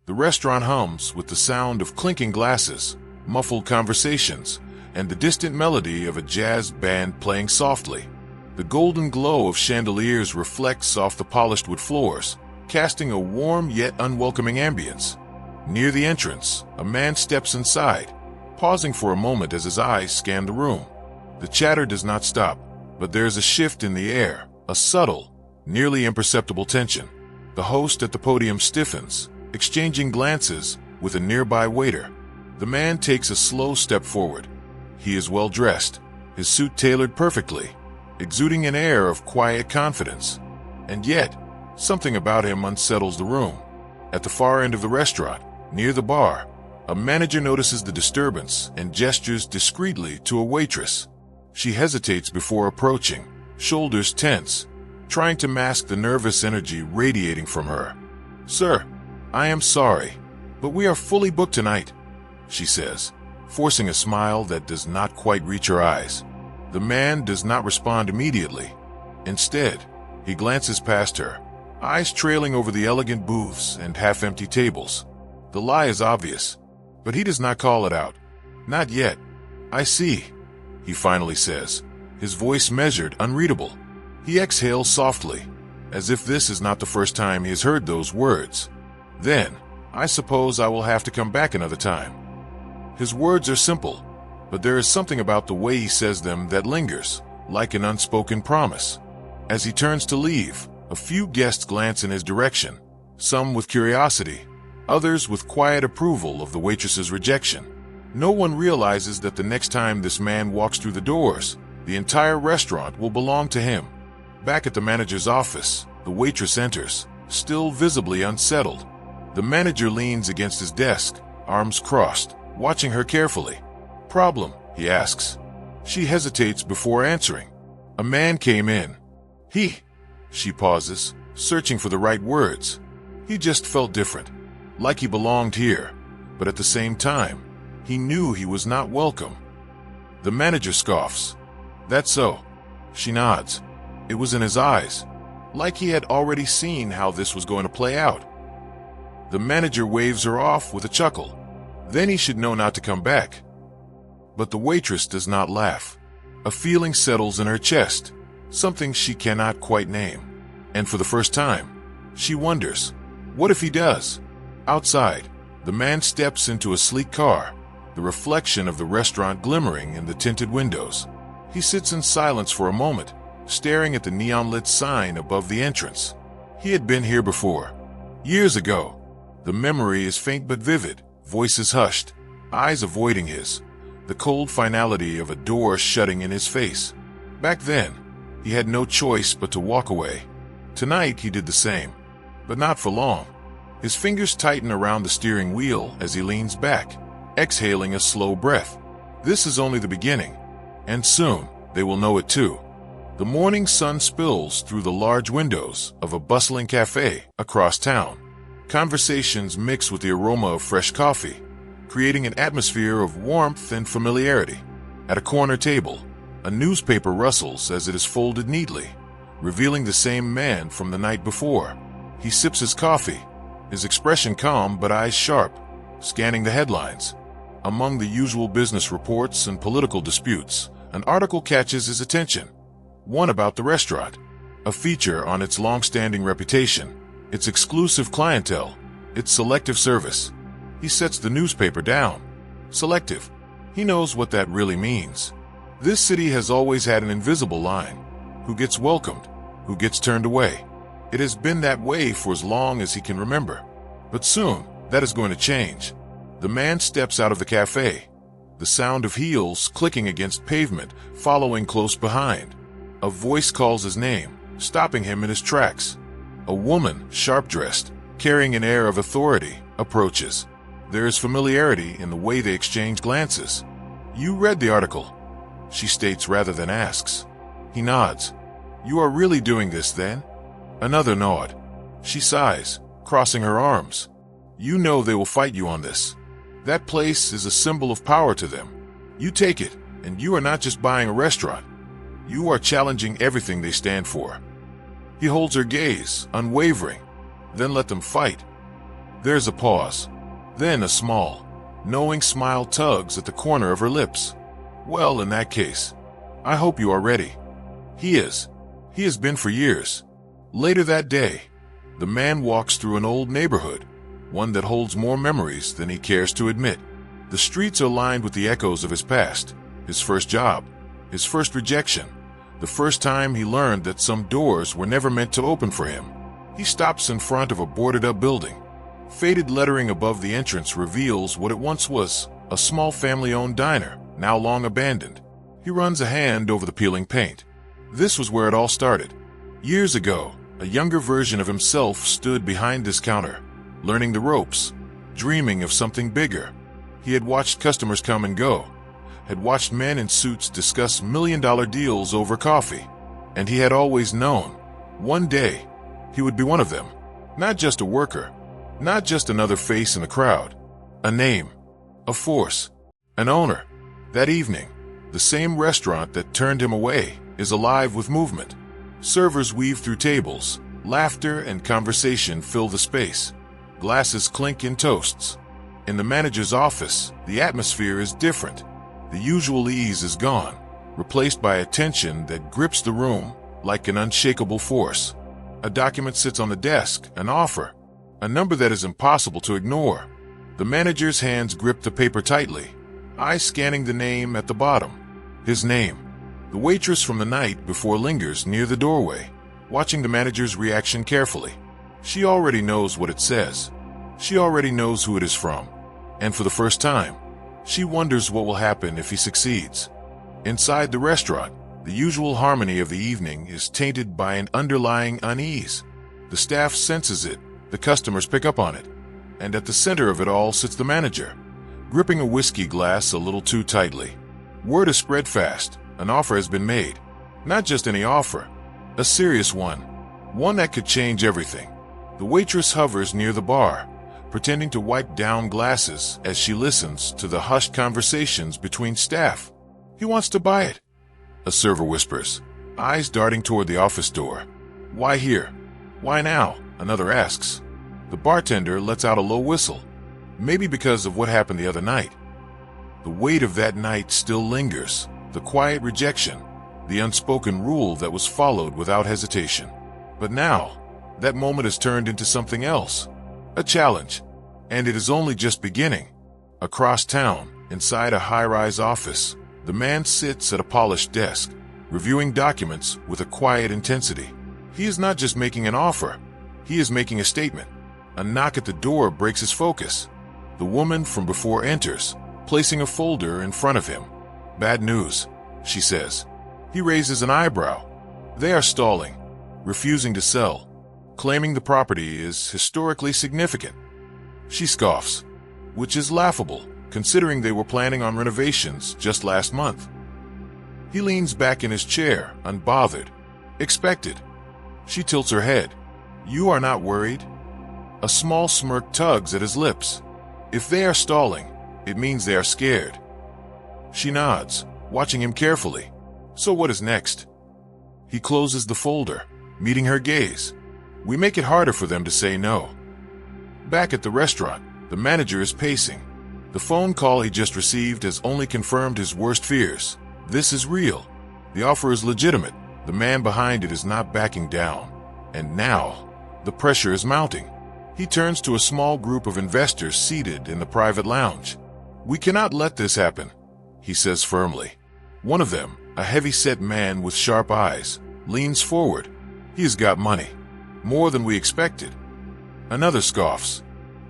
The restaurant hums with the sound of clinking glasses, muffled conversations, and the distant melody of a jazz band playing softly. The golden glow of chandeliers reflects off the polished wood floors, casting a warm yet unwelcoming ambience. Near the entrance, a man steps inside, pausing for a moment as his eyes scan the room. The chatter does not stop, but there is a shift in the air, a subtle, nearly imperceptible tension. The host at the podium stiffens, exchanging glances with a nearby waiter. The man takes a slow step forward. He is well dressed, his suit tailored perfectly, exuding an air of quiet confidence. And yet, something about him unsettles the room. At the far end of the restaurant, near the bar, a manager notices the disturbance and gestures discreetly to a waitress. She hesitates before approaching, shoulders tense, trying to mask the nervous energy radiating from her. "Sir, I am sorry, but we are fully booked tonight," she says, forcing a smile that does not quite reach her eyes. The man does not respond immediately. Instead, he glances past her, eyes trailing over the elegant booths and half-empty tables. The lie is obvious, but he does not call it out. "Not yet. I see," he finally says, his voice measured, unreadable. He exhales softly, as if this is not the first time he has heard those words. "Then, I suppose I will have to come back another time." His words are simple, but there is something about the way he says them that lingers, like an unspoken promise. As he turns to leave, a few guests glance in his direction, some with curiosity, others with quiet approval of the waitress's rejection. No one realizes that the next time this man walks through the doors, the entire restaurant will belong to him. Back at the manager's office, the waitress enters, still visibly unsettled. The manager leans against his desk, arms crossed, watching her carefully. "Problem?" he asks. She hesitates before answering. "A man came in. She pauses, searching for the right words. He just felt different, like he belonged here, but at the same time, he knew he was not welcome." The manager scoffs. "That's so." She nods. It was in his eyes, like he had already seen how this was going to play out. The manager waves her off with a chuckle. Then he should know not to come back. But the waitress does not laugh. A feeling settles in her chest, something she cannot quite name. And for the first time, she wonders, what if he does? Outside, the man steps into a sleek car, the reflection of the restaurant glimmering in the tinted windows. He sits in silence for a moment, staring at the neon-lit sign above the entrance. He had been here before, years ago. The memory is faint but vivid, voices hushed, eyes avoiding his, the cold finality of a door shutting in his face. Back then, he had no choice but to walk away. Tonight he did the same, but not for long. His fingers tighten around the steering wheel as he leans back, exhaling a slow breath. This is only the beginning, and soon they will know it too. The morning sun spills through the large windows of a bustling cafe across town. Conversations mix with the aroma of fresh coffee, creating an atmosphere of warmth and familiarity. At a corner table, a newspaper rustles as it is folded neatly, revealing the same man from the night before. He sips his coffee, his expression calm but eyes sharp, scanning the headlines. Among the usual business reports and political disputes, an article catches his attention. One about the restaurant, a feature on its long-standing reputation, its exclusive clientele, its selective service. He sets the newspaper down. Selective. He knows what that really means. This city has always had an invisible line. Who gets welcomed? Who gets turned away? It has been that way for as long as he can remember. But soon, that is going to change. The man steps out of the cafe, the sound of heels clicking against pavement following close behind. A voice calls his name, stopping him in his tracks. A woman, sharp-dressed, carrying an air of authority, approaches. There is familiarity in the way they exchange glances. "You read the article," she states rather than asks. He nods. "You are really doing this, then?" Another nod. She sighs, crossing her arms. "You know they will fight you on this. That place is a symbol of power to them. You take it, and you are not just buying a restaurant. You are challenging everything they stand for." He holds her gaze, unwavering. "Then let them fight." There's a pause. Then a small, knowing smile tugs at the corner of her lips. Well, in that case, I hope you are ready. He is. He has been for years. Later that day, the man walks through an old neighborhood, one that holds more memories than he cares to admit. The streets are lined with the echoes of his past, his first job, his first rejection, the first time he learned that some doors were never meant to open for him. He stops in front of a boarded-up building. Faded lettering above the entrance reveals what it once was, a small family-owned diner, now long abandoned. He runs a hand over the peeling paint. This was where it all started. Years ago, a younger version of himself stood behind this counter, learning the ropes, dreaming of something bigger. He had watched customers come and go, had watched men in suits discuss million-dollar deals over coffee, and he had always known, one day, he would be one of them. Not just a worker, not just another face in the crowd, a name, a force, an owner. That evening, the same restaurant that turned him away is alive with movement. Servers weave through tables, laughter and conversation fill the space. Glasses clink in toasts. In the manager's office, the atmosphere is different. The usual ease is gone, replaced by a tension that grips the room like an unshakable force. A document sits on the desk, an offer, a number that is impossible to ignore. The manager's hands grip the paper tightly, eyes scanning the name at the bottom. His name. The waitress from the night before lingers near the doorway, watching the manager's reaction carefully. She already knows what it says. She already knows who it is from. And for the first time, she wonders what will happen if he succeeds. Inside the restaurant, the usual harmony of the evening is tainted by an underlying unease. The staff senses it, the customers pick up on it, and at the center of it all sits the manager, gripping a whiskey glass a little too tightly. Word is spread fast. An offer has been made. Not just any offer, a serious one. One that could change everything. The waitress hovers near the bar, pretending to wipe down glasses as she listens to the hushed conversations between staff. He wants to buy it, a server whispers, eyes darting toward the office door. Why here? Why now? Another asks. The bartender lets out a low whistle, maybe because of what happened the other night. The weight of that night still lingers, the quiet rejection, the unspoken rule that was followed without hesitation. But now, that moment has turned into something else, a challenge, and it is only just beginning. Across town, inside a high-rise office, the man sits at a polished desk, reviewing documents with a quiet intensity. He is not just making an offer, he is making a statement. A knock at the door breaks his focus. The woman from before enters, placing a folder in front of him. Bad news, she says. He raises an eyebrow. They are stalling, refusing to sell, claiming the property is historically significant. She scoffs, which is laughable, considering they were planning on renovations just last month. He leans back in his chair, unbothered, expected. She tilts her head. You are not worried? A small smirk tugs at his lips. If they are stalling, it means they are scared. She nods, watching him carefully. So what is next? He closes the folder, meeting her gaze. We make it harder for them to say no. Back at the restaurant, the manager is pacing. The phone call he just received has only confirmed his worst fears. This is real. The offer is legitimate. The man behind it is not backing down. And now, the pressure is mounting. He turns to a small group of investors seated in the private lounge. We cannot let this happen, he says firmly. One of them, a heavy-set man with sharp eyes, leans forward. He has got money. More than we expected. Another scoffs.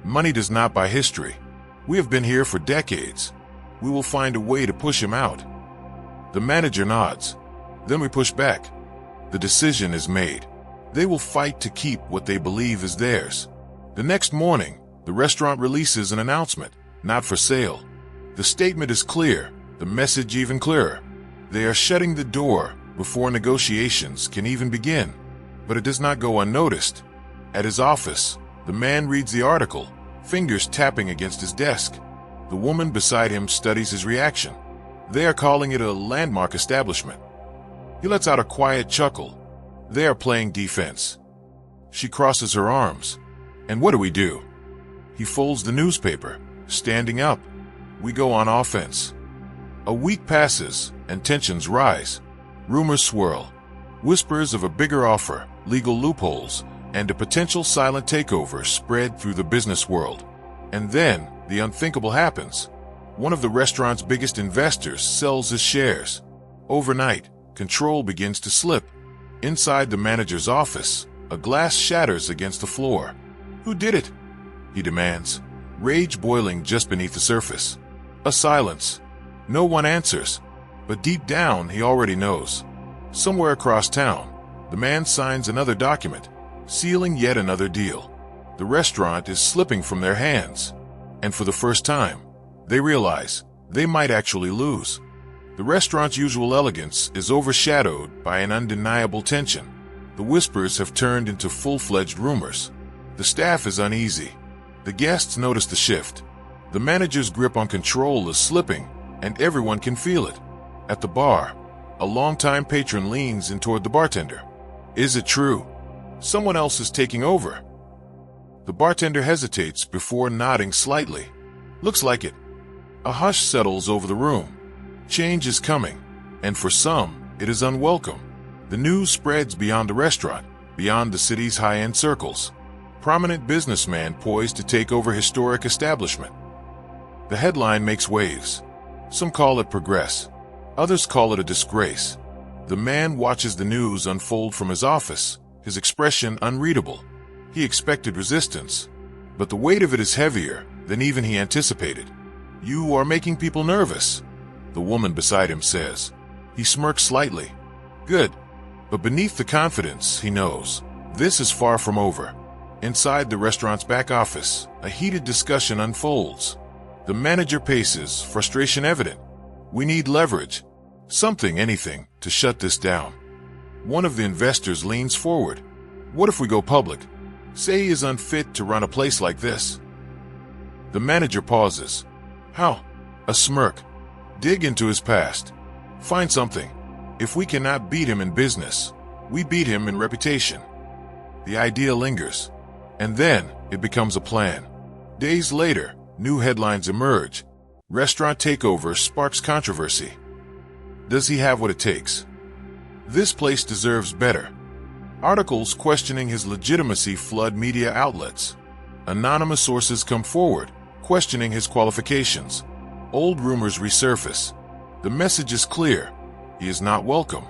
Money does not buy history. We have been here for decades. We will find a way to push him out. The manager nods. Then we push back. The decision is made. They will fight to keep what they believe is theirs. The next morning, the restaurant releases an announcement, not for sale. The statement is clear, the message even clearer. They are shutting the door before negotiations can even begin. But it does not go unnoticed. At his office, the man reads the article, fingers tapping against his desk. The woman beside him studies his reaction. They are calling it a landmark establishment. He lets out a quiet chuckle. They are playing defense. She crosses her arms. And what do we do? He folds the newspaper, standing up. We go on offense. A week passes, and tensions rise. Rumors swirl. Whispers of a bigger offer, legal loopholes, and a potential silent takeover spread through the business world. And then, the unthinkable happens. One of the restaurant's biggest investors sells his shares. Overnight, control begins to slip. Inside the manager's office, a glass shatters against the floor. "Who did it?" he demands, rage boiling just beneath the surface. A silence. No one answers, but deep down he already knows. Somewhere across town, the man signs another document, sealing yet another deal. The restaurant is slipping from their hands, and for the first time, they realize they might actually lose. The restaurant's usual elegance is overshadowed by an undeniable tension. The whispers have turned into full-fledged rumors. The staff is uneasy. The guests notice the shift. The manager's grip on control is slipping, and everyone can feel it. At the bar, a longtime patron leans in toward the bartender. "Is it true? Someone else is taking over." The bartender hesitates before nodding slightly. "Looks like it." A hush settles over the room. Change is coming, and for some, it is unwelcome. The news spreads beyond the restaurant, beyond the city's high-end circles. Prominent businessman poised to take over historic establishment. The headline makes waves. Some call it progress. Others call it a disgrace. The man watches the news unfold from his office, his expression unreadable. He expected resistance, but the weight of it is heavier than even he anticipated. "You are making people nervous," the woman beside him says. He smirks slightly. "Good." But beneath the confidence, he knows this is far from over. Inside the restaurant's back office, a heated discussion unfolds. The manager paces, frustration evident. "We need leverage. Something, anything, to shut this down." One of the investors leans forward. "What if we go public? Say he is unfit to run a place like this." The manager pauses. "How?" A smirk. "Dig into his past. Find something. If we cannot beat him in business, we beat him in reputation." The idea lingers, and then it becomes a plan. Days later, new headlines emerge. Restaurant takeover sparks controversy. Does he have what it takes? This place deserves better. Articles questioning his legitimacy flood media outlets. Anonymous sources come forward, questioning his qualifications. Old rumors resurface. The message is clear. He is not welcome.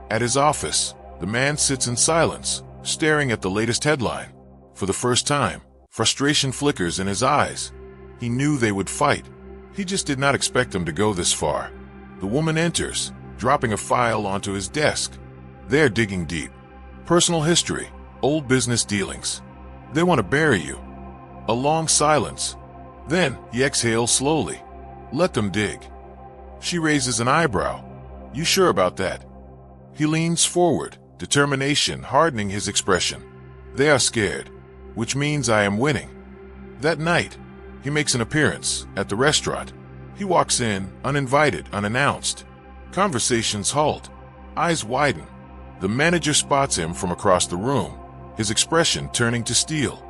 At his office, the man sits in silence, staring at the latest headline. For the first time, frustration flickers in his eyes. He knew they would fight. He just did not expect them to go this far. The woman enters, dropping a file onto his desk. They're digging deep. Personal history, old business dealings. They want to bury you. A long silence. Then he exhales slowly. "Let them dig." She raises an eyebrow. "You sure about that?" He leans forward, determination hardening his expression. "They are scared, which means I am winning." That night, he makes an appearance at the restaurant. He walks in, uninvited, unannounced. Conversations halt. Eyes widen. The manager spots him from across the room, his expression turning to steel.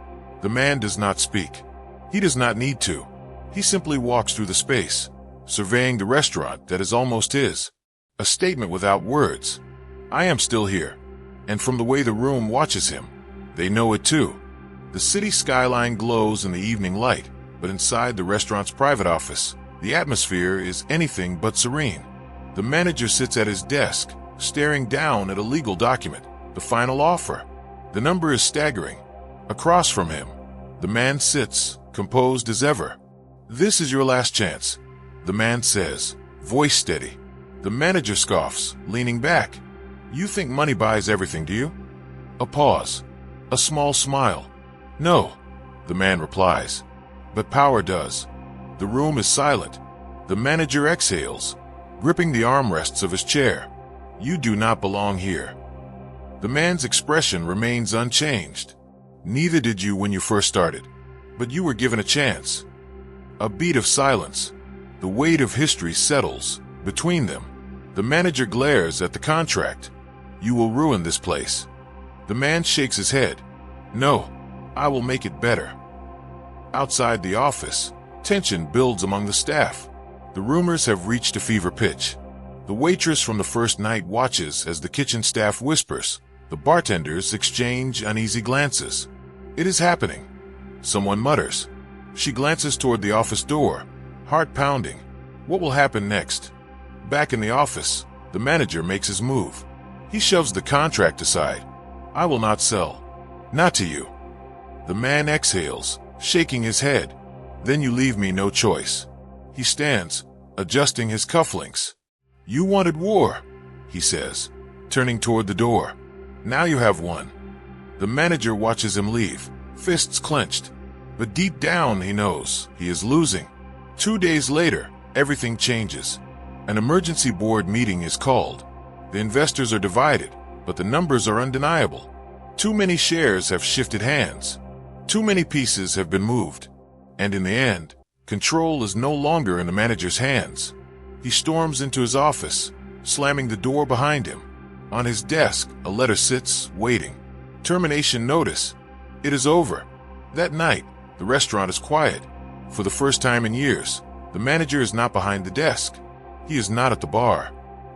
The man does not speak. He does not need to. He simply walks through the space, surveying the restaurant that is almost his. A statement without words. "I am still here." And from the way the room watches him, they know it too. The city skyline glows in the evening light, but inside the restaurant's private office, the atmosphere is anything but serene. The manager sits at his desk, staring down at a legal document, the final offer. The number is staggering. Across from him, the man sits, composed as ever. "This is your last chance," the man says, voice steady. The manager scoffs, leaning back. "You think money buys everything, do you?" A pause. A small smile. "No," the man replies. "But power does." The room is silent. The manager exhales, gripping the armrests of his chair. "You do not belong here." The man's expression remains unchanged. "Neither did you when you first started. But you were given a chance." A beat of silence. The weight of history settles between them. The manager glares at the contract. "You will ruin this place." The man shakes his head. "No, I will make it better." Outside the office, tension builds among the staff. The rumors have reached a fever pitch. The waitress from the first night watches as the kitchen staff whispers. The bartenders exchange uneasy glances. It is happening. Someone mutters. She glances toward the office door, heart pounding. What will happen next? Back in the office, the manager makes his move. He shoves the contract aside. I will not sell. Not to you. The man exhales, shaking his head. Then you leave me no choice. He stands, adjusting his cufflinks. You wanted war, he says, turning toward the door. Now you have one. The manager watches him leave, fists clenched. But deep down he knows he is losing. 2 days later, everything changes. An emergency board meeting is called. The investors are divided, but the numbers are undeniable. Too many shares have shifted hands. Too many pieces have been moved. And in the end, control is no longer in the manager's hands. He storms into his office, slamming the door behind him. On his desk, a letter sits, waiting. Termination notice. It is over. That night, the restaurant is quiet. For the first time in years, the manager is not behind the desk. He is not at the bar.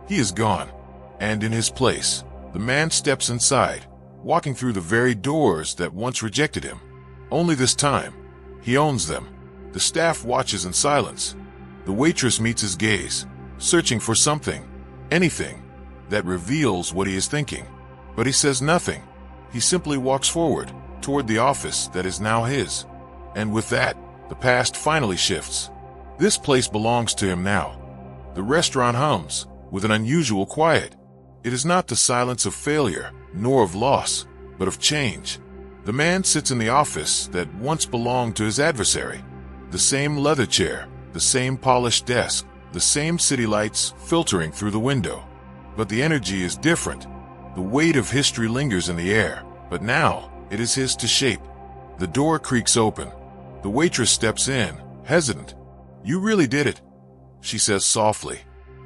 He is gone. And in his place, the man steps inside, walking through the very doors that once rejected him. Only this time, he owns them. The staff watches in silence. The waitress meets his gaze, searching for something, anything, that reveals what he is thinking. But he says nothing. He simply walks forward, toward the office that is now his. And with that, the past finally shifts. This place belongs to him now. The restaurant hums, with an unusual quiet. It is not the silence of failure, nor of loss, but of change. The man sits in the office that once belonged to his adversary. The same leather chair, the same polished desk, the same city lights filtering through the window. But the energy is different. The weight of history lingers in the air, but now it is his to shape. The door creaks open. The waitress steps in, hesitant. You really did it, she says softly.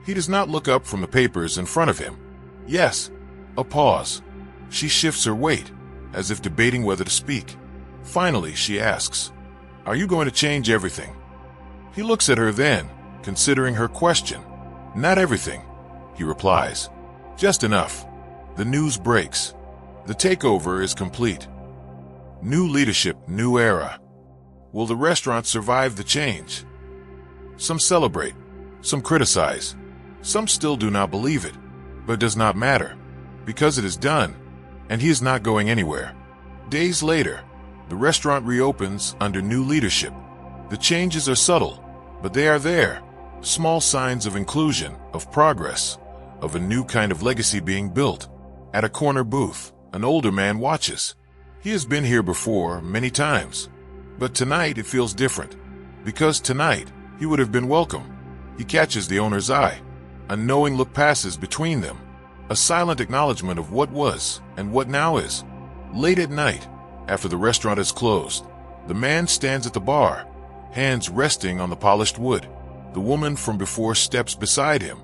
He does not look up from the papers in front of him. Yes. A pause. She shifts her weight, as if debating whether to speak. Finally, she asks, Are you going to change everything? He looks at her then, considering her question. Not everything, he replies. Just enough. The news breaks. The takeover is complete. New leadership, new era. Will the restaurant survive the change? Some celebrate, some criticize, some still do not believe it, but it does not matter, because it is done, and he is not going anywhere. Days later, the restaurant reopens under new leadership. The changes are subtle, but they are there, small signs of inclusion, of progress, of a new kind of legacy being built. At a corner booth, an older man watches. He has been here before many times, but tonight it feels different, because tonight he would have been welcome. He catches the owner's eye. A knowing look passes between them, a silent acknowledgement of what was and what now is. Late at night, after the restaurant is closed, the man stands at the bar, hands resting on the polished wood. The woman from before steps beside him.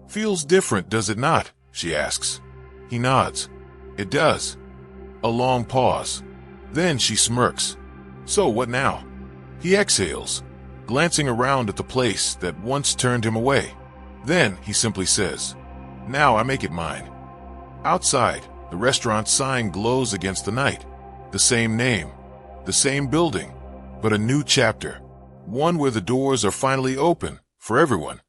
Feels different, does it not? She asks. He nods. It does. A long pause. Then she smirks. So what now? He exhales, glancing around at the place that once turned him away. Then he simply says, Now I make it mine. Outside, the restaurant sign glows against the night. The same name, the same building, but a new chapter. One where the doors are finally open for everyone.